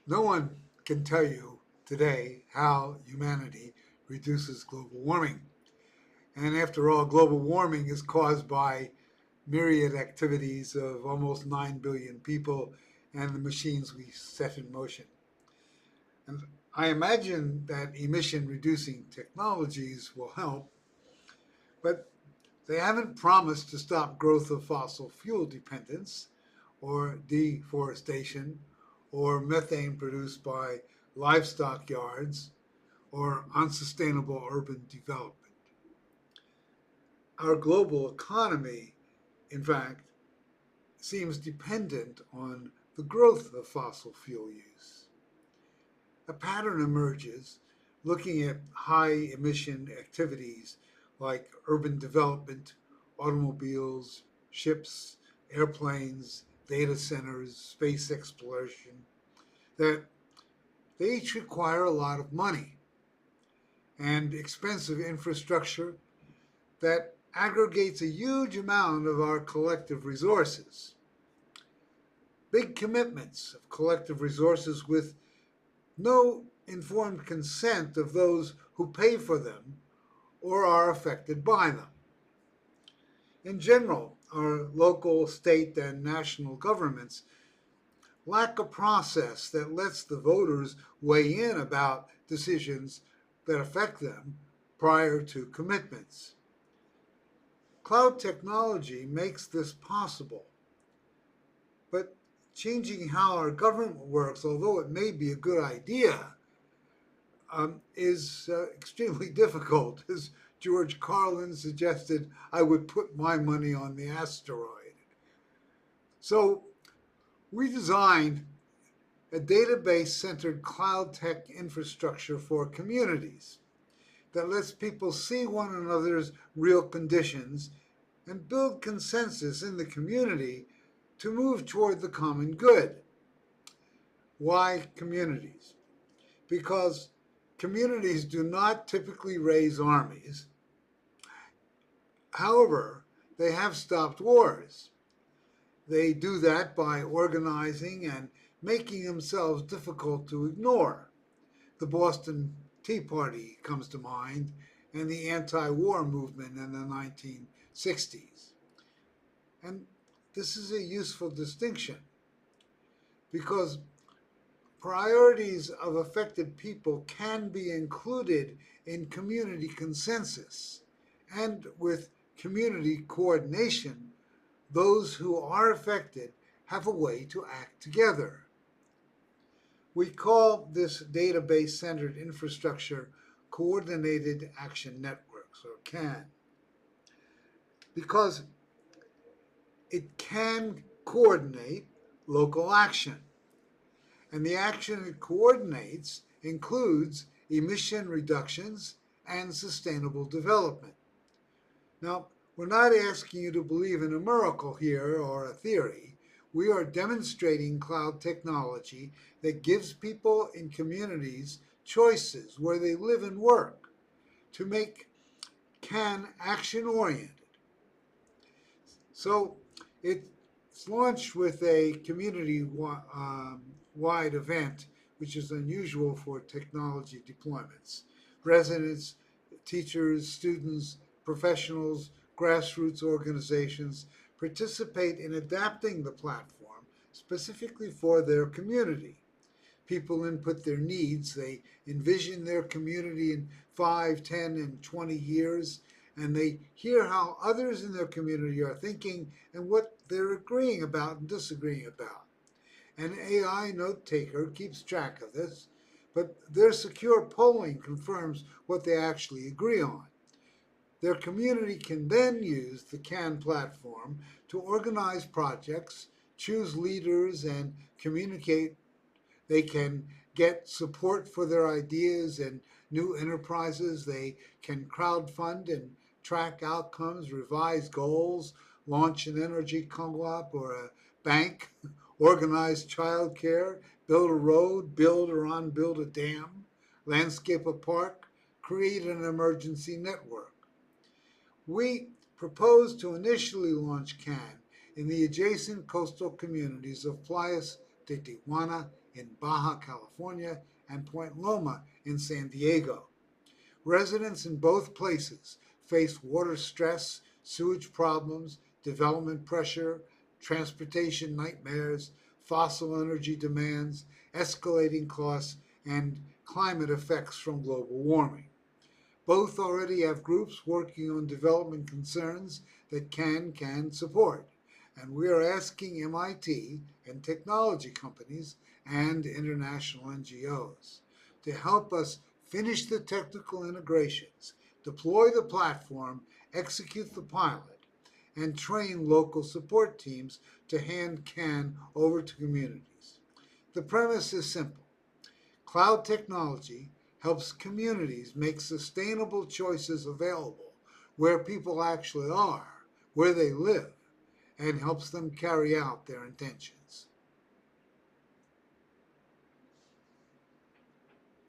No one can tell you today how humanity reduces global warming. And after all, global warming is caused by myriad activities of almost 9 billion people and the machines we set in motion. And I imagine that emission reducing technologies will help, but they haven't promised to stop growth of fossil fuel dependence or deforestation or methane produced by livestock yards or unsustainable urban development. Our global economy, in fact, seems dependent on the growth of fossil fuel use. A pattern emerges looking at high emission activities like urban development, automobiles, ships, airplanes, data centers, space exploration, that they each require a lot of money and expensive infrastructure that aggregates a huge amount of our collective resources. Big commitments of collective resources with no informed consent of those who pay for them or are affected by them. In general, our local, state, and national governments lack a process that lets the voters weigh in about decisions that affect them prior to commitments. Cloud technology makes this possible, but changing how our government works, although it may be a good idea, is extremely difficult. As George Carlin suggested, I would put my money on the asteroid. So we designed a database centered cloud tech infrastructure for communities that lets people see one another's real conditions and build consensus in the community to move toward the common good. Why communities? Because communities do not typically raise armies. However, they have stopped wars. They do that by organizing and making themselves difficult to ignore. The Boston Tea Party comes to mind, and the anti war movement in the 1960s. And this is a useful distinction because priorities of affected people can be included in community consensus, and with community coordination, those who are affected have a way to act together. We call this database centered infrastructure Coordinated Action Networks, or CAN, because it can coordinate local action. And the action it coordinates includes emission reductions and sustainable development. Now, we're not asking you to believe in a miracle here or a theory. We are demonstrating cloud technology that gives people in communities choices where they live and work to make CAN action oriented. So it's launched with a community wide event, which is unusual for technology deployments. Residents, teachers, students, professionals, grassroots organizations participate in adapting the platform specifically for their community. People input their needs. They envision their community in 5, 10, and 20 years, and they hear how others in their community are thinking and what they're agreeing about and disagreeing about. An AI note taker keeps track of this, but their secure polling confirms what they actually agree on. Their community can then use the CAN platform to organize projects, choose leaders, and communicate. They can get support for their ideas and new enterprises. They can crowdfund and track outcomes, revise goals, launch an energy co-op or a bank, organize childcare, build a road, build or unbuild a dam, landscape a park, create an emergency network. We propose to initially launch CAN in the adjacent coastal communities of Playa de Tijuana in Baja California and Point Loma in San Diego. Residents in both places face water stress, sewage problems, development pressure, transportation nightmares, fossil energy demands, escalating costs, and climate effects from global warming. Both already have groups working on development concerns that can support. And we are asking MIT and technology companies and international NGOs to help us finish the technical integrations, deploy the platform, execute the pilot, and train local support teams to hand CAN over to communities. The premise is simple. Cloud technology helps communities make sustainable choices available where people actually are, where they live, and helps them carry out their intentions.